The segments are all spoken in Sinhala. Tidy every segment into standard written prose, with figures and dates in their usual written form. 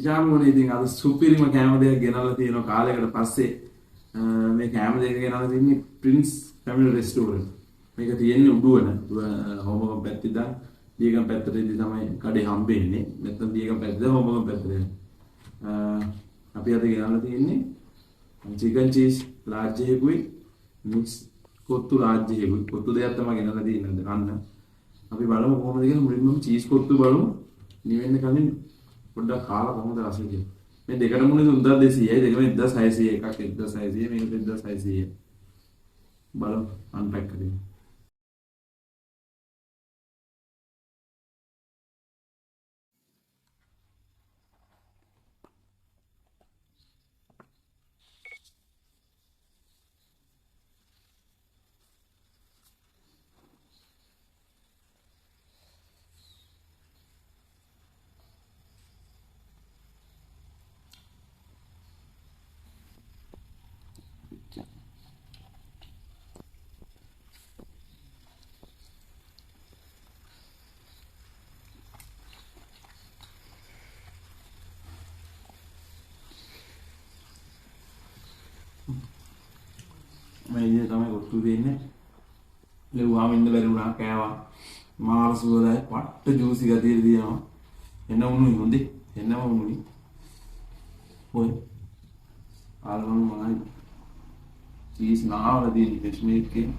ජාමුනේ ඉතින් අද සුපිරිම කෑම දෙයක් ගෙනල්ලා තියෙනවා කාලයකට පස්සේ. මේ කෑම දෙක ගෙනල්ලා තින්නේ ප්‍රින්ස් ෆැමිලි රෙස්ටෝරන්ට්. මේක තියෙන්නේ උඩුවන හෝමගම් පැත්තේ ඉඳන් දීගම් පැත්තටදී තමයි කඩේ හම්බෙන්නේ. නැත්නම් දීගම් පැත්තේ හෝමගම් පැත්තේ. අපි අද ගෙනල්ලා තියෙන්නේ චිකන් චීස් ලාර්ජ් එකකුයි මික්ස් කොත්තු ලාර්ජ් එකකුයි. කොත්තු දෙකක් තමයි ගෙනල්ලා තියෙන්නේ කන්න. අපි බලමු කොහොමද කියලා මුලින්ම චීස් කොත්තු බලමු. නිවෙන්න කලින් පොඩ්ඩක් කාලා කොහොමද රසය කියලා. මේ දෙකම මුනේ 3200යි දෙකම 1600 එකක් 1600 මේක 1600 බලමු අන්පැක් කරගෙන. මේ විදිහට තමයි කොත්තු දෙන්නේ. ලෙව්වාම ඉන්න බැරි වුණා කෑවා. මාර සුවදයි පට්ට ජූසි ගතිය තියෙනවා. එන්න උණුයි හොඳේ. එන්නම උණුයි. ඔය ආල්මන් මයි චීස් නාවල තියෙන ෆිෂ් මේක් එකේ.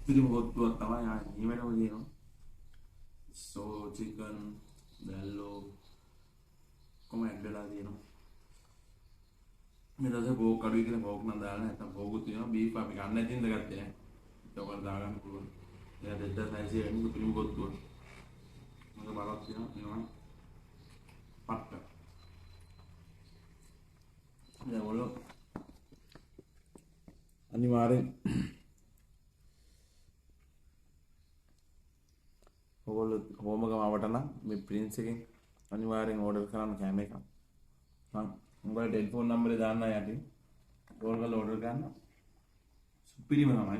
පිළිම කොත්තුවක් තමයි ආ නිවෙනම තියෙනවා. සෝ චිකන් බැල්ලෝ කොමෙන්ට් වෙලා තියෙනවා. මේ දැන් බෝක් කඩුවේ කියලා බෝක් නම් දාලා නැත්තම් බෝකුත් තියෙනවා. බීෆ් අපි ගන්න නැති ඉඳ ගත්තේ නැහැ. ඒක දාගන්න පුළුවන්. එයා 2600 වෙනි පිළිම කොත්තුව. මම බලක් තියෙනවා නේද? පට්ට. දැන් වල අනිවාර්යෙන් ඔයගොල්ලෝ හෝමගම ආවට නම් මේ ප්‍රින්ස් එකෙන් අනිවාර්යෙන් ඕඩර් කරන්න කැම එකක්. මම උඹලා ටෙලිෆෝන් නම්බරේ දාන්න යටින්. කෝල් කරලා ඕඩර් ගන්න. සුපිරිම තමයි.